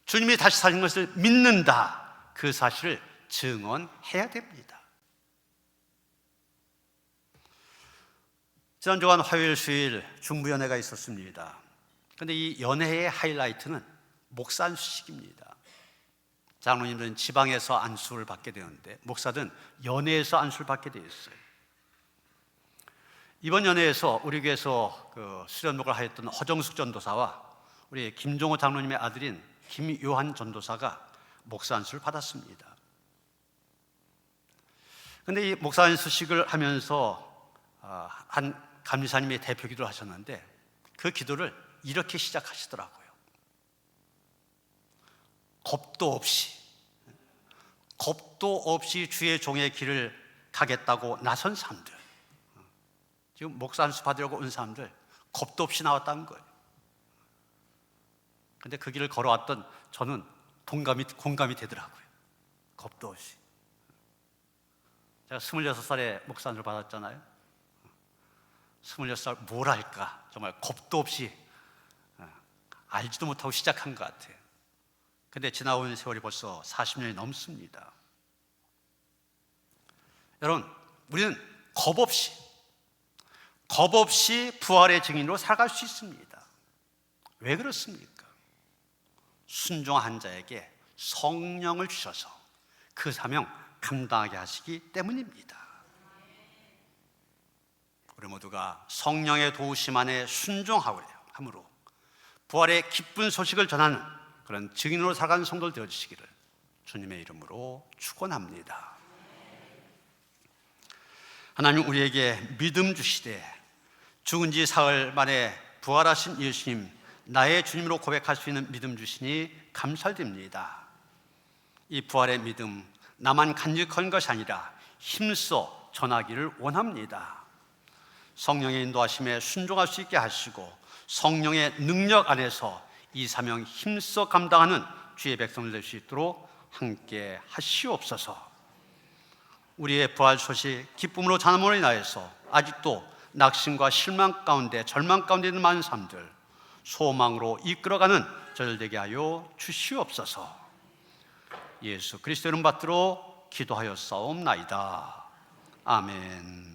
주님이 다시 사신 것을 믿는다, 그 사실을 증언해야 됩니다. 지난 주간 화요일 수요일 중부연회가 있었습니다. 그런데 이 연회의 하이라이트는 목사 안수식입니다. 장로님들은 지방에서 안수를 받게 되는데 목사들은 연회에서 안수를 받게 되어 있어요. 이번 연회에서 우리 교회에서 수련목을 하였던 허정숙 전도사와 우리 김종호 장로님의 아들인 김요한 전도사가 목사 안수를 받았습니다. 그런데 이 목사 안수식을 하면서 한 감리사님이 대표 기도를 하셨는데 그 기도를 이렇게 시작하시더라고요. 겁도 없이 주의 종의 길을 가겠다고 나선 사람들, 지금 목사 안수 받으려고 온 사람들, 겁도 없이 나왔다는 거예요. 근데 그 길을 걸어왔던 저는 공감이 되더라고요. 겁도 없이. 제가 26살에 목사님을 받았잖아요. 26살 뭘 할까? 정말 겁도 없이 알지도 못하고 시작한 것 같아요. 근데 지나온 세월이 벌써 40년이 넘습니다. 여러분, 우리는 겁 없이 부활의 증인으로 살아갈 수 있습니다. 왜 그렇습니까? 순종한 자에게 성령을 주셔서 그 사명 감당하게 하시기 때문입니다. 우리 모두가 성령의 도우심 안에 순종함으로 부활의 기쁜 소식을 전하는 그런 증인으로 살아가는 성도들 되어주시기를 주님의 이름으로 축원합니다. 하나님 우리에게 믿음 주시되 죽은 지 사흘 만에 부활하신 예수님 나의 주님으로 고백할 수 있는 믿음 주시니 감사드립니다. 이 부활의 믿음 나만 간직한 것이 아니라 힘써 전하기를 원합니다. 성령의 인도하심에 순종할 수 있게 하시고 성령의 능력 안에서 이 사명 힘써 감당하는 주의 백성들 될 수 있도록 함께 하시옵소서. 우리의 부활 소식 기쁨으로 전함으로 인하여서 아직도 낙심과 실망 가운데 절망 가운데 있는 많은 사람들 소망으로 이끌어가는 저들 되게 하여 주시옵소서. 예수 그리스도 이름 받들어 기도하여 싸움나이다. 아멘.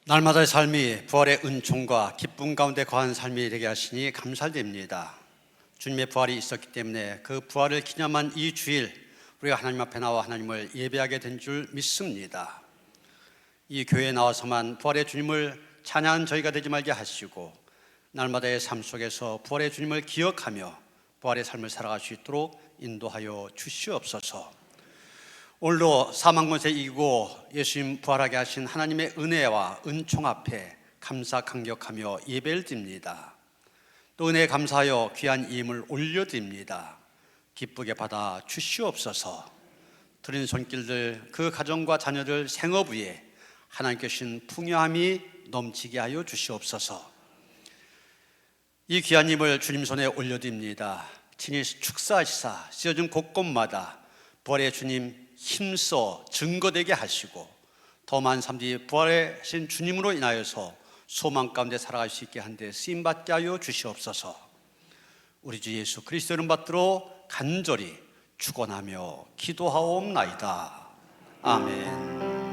날마다의 삶이 부활의 은총과 기쁨 가운데 거한 삶이 되게 하시니 감사드립니다. 주님의 부활이 있었기 때문에 그 부활을 기념한 이 주일 우리가 하나님 앞에 나와 하나님을 예배하게 된 줄 믿습니다. 이 교회에 나와서만 부활의 주님을 찬양하는 저희가 되지 말게 하시고 날마다의 삶 속에서 부활의 주님을 기억하며 부활의 삶을 살아갈 수 있도록 인도하여 주시옵소서. 오늘도 사망 권세 이기고 예수님 부활하게 하신 하나님의 은혜와 은총 앞에 감사 감격하며 예배를 드립니다. 또 은혜에 감사하여 귀한 이임을 올려드립니다. 기쁘게 받아 주시옵소서. 드린 손길들 그 가정과 자녀들 생업 위에 하나님께 주신 풍요함이 넘치게 하여 주시옵소서. 이 귀한 힘을 주님 손에 올려드립니다. 친히 축사하시사 씌어준 곳곳마다 부활의 주님 힘써 증거되게 하시고 더 많은 사람들이 부활하신 주님으로 인하여서 소망 가운데 살아갈 수 있게 한데 쓰임받게 하여 주시옵소서. 우리 주 예수 그리스도 이름 받들어 간절히 축원하며 기도하옵나이다. 아멘.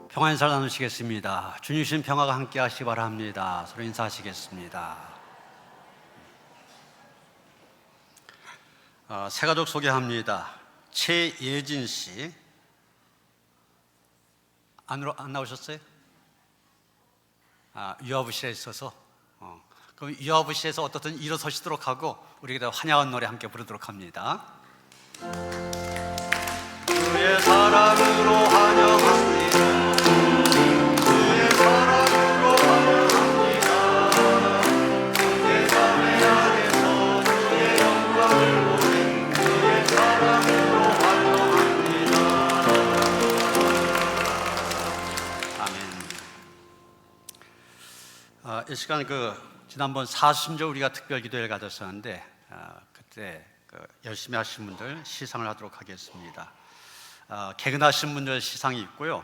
평안 인사 나누시겠습니다. 주님 주신 평화가 함께 하시기 바랍니다. 서로 인사하시겠습니다. 새 가족 소개합니다. 최예진 씨. 안 나오셨어요? 유아부실에 있어서. 그럼 유아부실에서 어떻든 일어서시도록 하고 우리가 환영한 노래 함께 부르도록 합니다. 주의 사랑으로 환영합니다. 이 시간 지난번 사순절 우리가 특별 기도회를 가졌었는데 그때 열심히 하신 분들 시상을 하도록 하겠습니다. 개근하신 분들 시상이 있고요.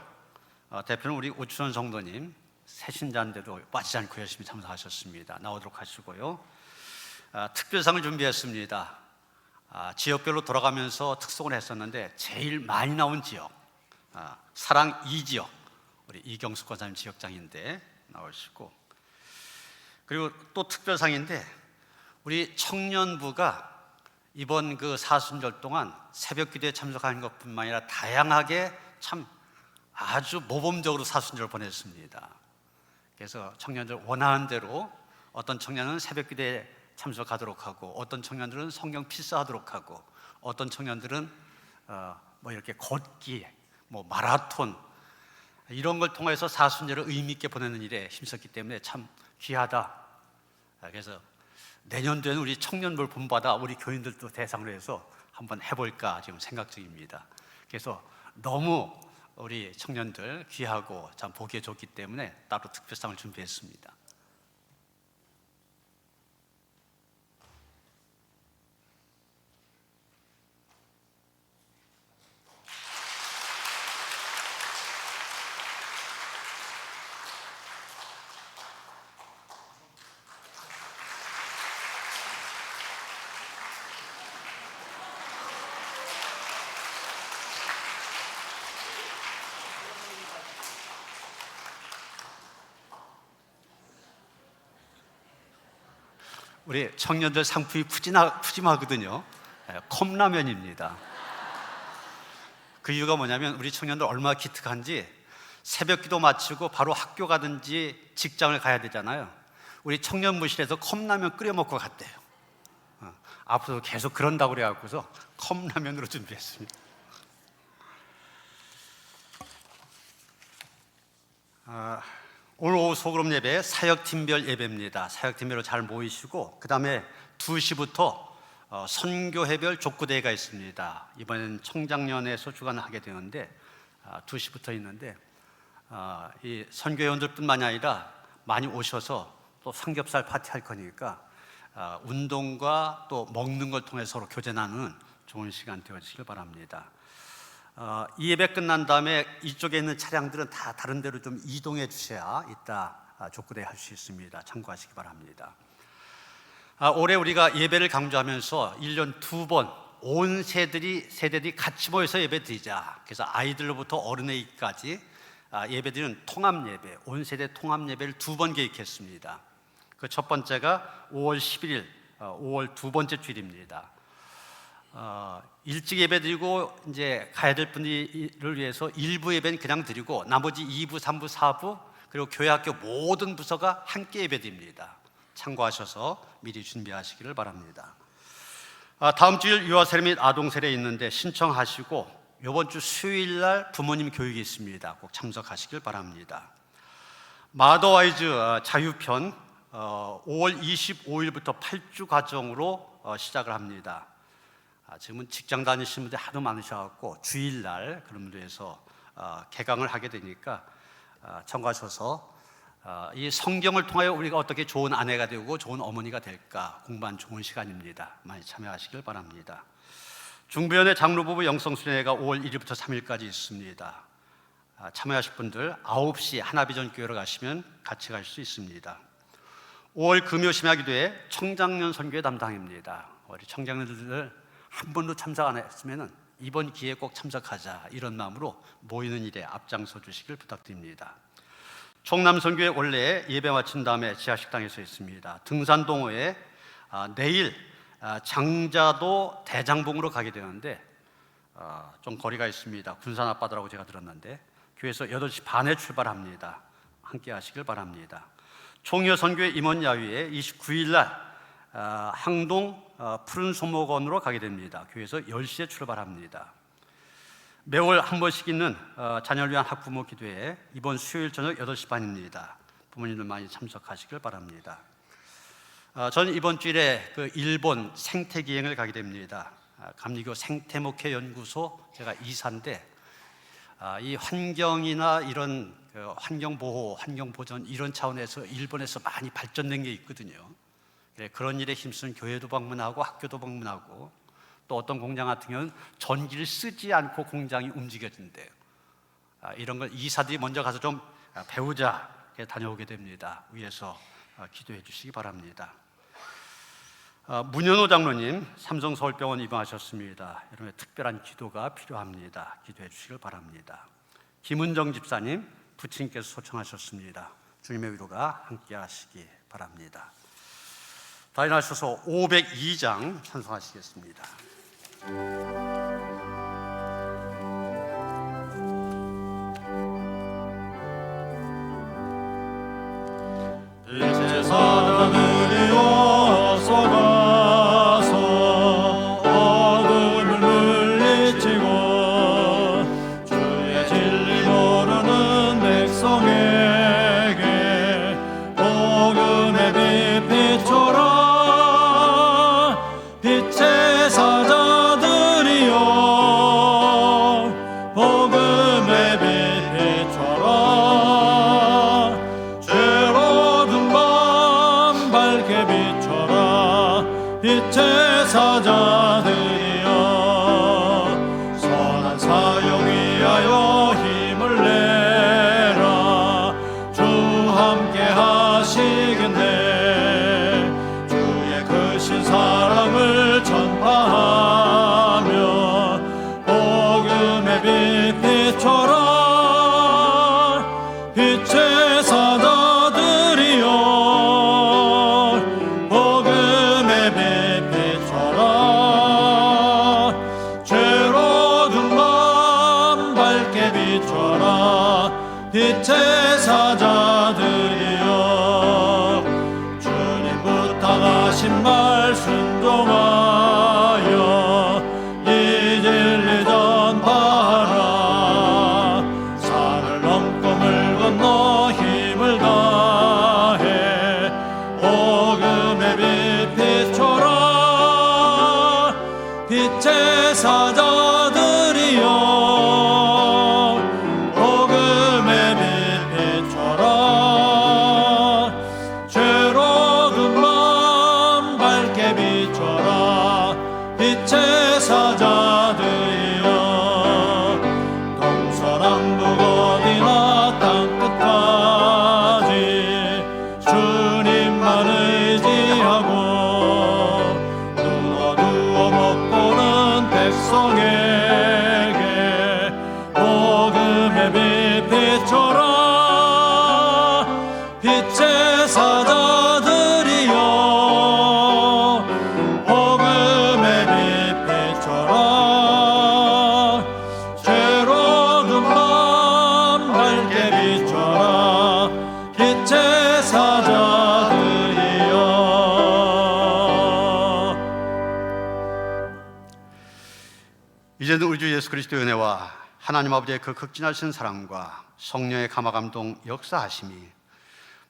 대표는 우리 오춘원 성도님 새신자인데도 빠지지 않고 열심히 참석하셨습니다. 나오도록 하시고요. 특별상을 준비했습니다. 지역별로 돌아가면서 특송을 했었는데 제일 많이 나온 지역 사랑 2지역 우리 이경숙 권사님 지역장인데 나오시고, 그리고 또 특별상인데 우리 청년부가 이번 사순절 동안 새벽 기도에 참석하는 것뿐만 아니라 다양하게 참 아주 모범적으로 사순절을 보냈습니다. 그래서 청년들 원하는 대로 어떤 청년은 새벽 기도에 참석하도록 하고 어떤 청년들은 성경 필사하도록 하고 어떤 청년들은 이렇게 걷기, 마라톤 이런 걸 통해서 사순절을 의미 있게 보내는 일에 힘썼기 때문에 참 귀하다. 그래서 내년도에는 우리 청년부를 본받아 우리 교인들도 대상으로 해서 한번 해볼까 지금 생각 중입니다. 그래서 너무 우리 청년들 귀하고 참 보기에 좋기 때문에 따로 특별상을 준비했습니다. 우리 청년들 상품이 푸짐하거든요. 컵라면입니다. 그 이유가 뭐냐면 우리 청년들 얼마나 기특한지 새벽 기도 마치고 바로 학교 가든지 직장을 가야 되잖아요. 우리 청년부실에서 컵라면 끓여 먹고 갔대요. 앞으로 계속 그런다고 그래갖고서 컵라면으로 준비했습니다. 오늘 오후 소그룹 예배 사역팀별 예배입니다. 사역팀별로 잘 모이시고 그 다음에 2시부터 선교회별 족구대회가 있습니다. 이번엔 청장년에서 주관하게 되는데 2시부터 있는데 이 선교회원들뿐만이 아니라 많이 오셔서 또 삼겹살 파티할 거니까 운동과 또 먹는 걸 통해 서로 교제 나누는 좋은 시간 되어지길 바랍니다. 이 예배 끝난 다음에 이쪽에 있는 차량들은 다 다른 데로 좀 이동해 주셔야 이따 족구대회 할 수 있습니다. 참고하시기 바랍니다. 올해 우리가 예배를 강조하면서 1년 2번 온 세대들이 같이 모여서 예배 드리자. 그래서 아이들로부터 어른에게까지 예배드리는 통합예배, 온 세대 통합예배를 2번 계획했습니다. 그 첫 번째가 5월 11일, 5월 두 번째 주일입니다. 일찍 예배 드리고 이제 가야 될 분들을 위해서 1부 예배는 그냥 드리고 나머지 2부, 3부, 4부 그리고 교회학교 모든 부서가 함께 예배 드립니다. 참고하셔서 미리 준비하시기를 바랍니다. 다음 주일 유아세례 및 아동세례 있는데 신청하시고 이번 주 수요일 날 부모님 교육이 있습니다. 꼭 참석하시길 바랍니다. 마더와이즈 자유편 5월 25일부터 8주 과정으로 시작을 합니다. 지금은 직장 다니시는 분들이 하도 많으셔서 주일날 그런 분들에서 개강을 하게 되니까 참고하셔서 이 성경을 통하여 우리가 어떻게 좋은 아내가 되고 좋은 어머니가 될까 공부한 좋은 시간입니다. 많이 참여하시길 바랍니다. 중부연의 장로부부 영성수련회가 5월 1일부터 3일까지 있습니다. 참여하실 분들 9시 하나비전교회로 가시면 같이 갈 수 있습니다. 5월 금요 심야기도회 청장년 선교회 담당입니다. 우리 청장년들 한 번도 참석 안 했으면 이번 기회에 꼭 참석하자 이런 마음으로 모이는 일에 앞장서 주시길 부탁드립니다. 총남선교회 원래 예배 마친 다음에 지하식당에서 있습니다. 등산동호회 내일 장자도 대장봉으로 가게 되는데 좀 거리가 있습니다. 군산 앞바다라고 제가 들었는데 교회에서 8시 반에 출발합니다. 함께 하시길 바랍니다. 총여선교회 임원야유회 29일 날 항동 푸른 소목원으로 가게 됩니다. 교회에서 10시에 출발합니다. 매월 한 번씩 있는 자녀를 위한 학부모 기도회 이번 수요일 저녁 8시 반입니다. 부모님들 많이 참석하시길 바랍니다. 저는 이번 주일에 그 일본 생태기행을 가게 됩니다. 감리교 생태목회 연구소 제가 이사인데 이 환경이나 이런 환경보호, 환경보전 이런 차원에서 일본에서 많이 발전된 게 있거든요. 그런 일에 힘쓰는 교회도 방문하고 학교도 방문하고 또 어떤 공장 같은 경우는 전기를 쓰지 않고 공장이 움직여진대요. 이런 걸 이사들이 먼저 가서 좀 배우자 다녀오게 됩니다. 위에서 기도해 주시기 바랍니다. 문현호 장로님 삼성서울병원 입원하셨습니다. 여러분의 특별한 기도가 필요합니다. 기도해 주시길 바랍니다. 김은정 집사님 부친께서 소청하셨습니다. 주님의 위로가 함께 하시기 바랍니다. 다 일어나셔서 502장 찬송하시겠습니다. 빛의 사자들이 어서 가서 어둠을 물리치고 주의 진리 모르는 백성에게 복음의 빛 비춰라. 빛의 사자들이여 복음의 빛 비춰라. 죄로든 밤 밝게 비춰라. 빛의 사자들이여 선한 사역 위하여 힘을 내라. 주 함께 하시겠네. 주의 크신 사랑을 전파하며 복음의 빛 비춰라. 빛의 사자들이여 복음의 빛 비춰라. 죄로든 밤 밝게 비춰라. 빛의 사자들이여 주님 부탁하신 말 순종하여 이 진리 전파하라. 산을 넘고 물 건너 힘을 다 빛의 사자들이여 복음의 빛 비춰라 죄로운 마음 밝게 비춰라 빛의 사자들이여 동서남북 어디나 땅끝까지 주님만 의지하고 눈 어두워 못 보는 백성에게 복음의 빛 비춰라 빛의 사자들이여 복음의 빛 비춰라 죄로운 마음 밝게 비춰라 빛의 사자들이여. 이제는 우리 주 예수 그리스도의 은혜와 하나님 아버지의 그 극진하신 사랑과 성령의 감화감동 역사하심이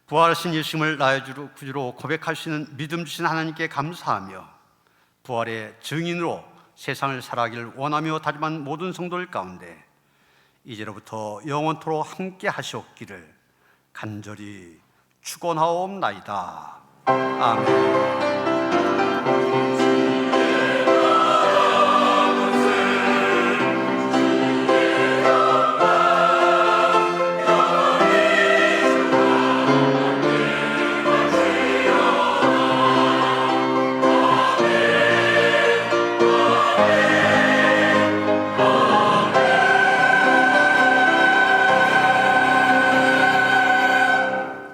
부활하신 예수님을 나의 주로 구주로 고백하시는 믿음 주신 하나님께 감사하며 부활의 증인으로 세상을 살아가기를 원하며 다짐한 모든 성도들 가운데 이제로부터 영원토록 함께 하시옵기를 간절히 축원하옵나이다. 아멘.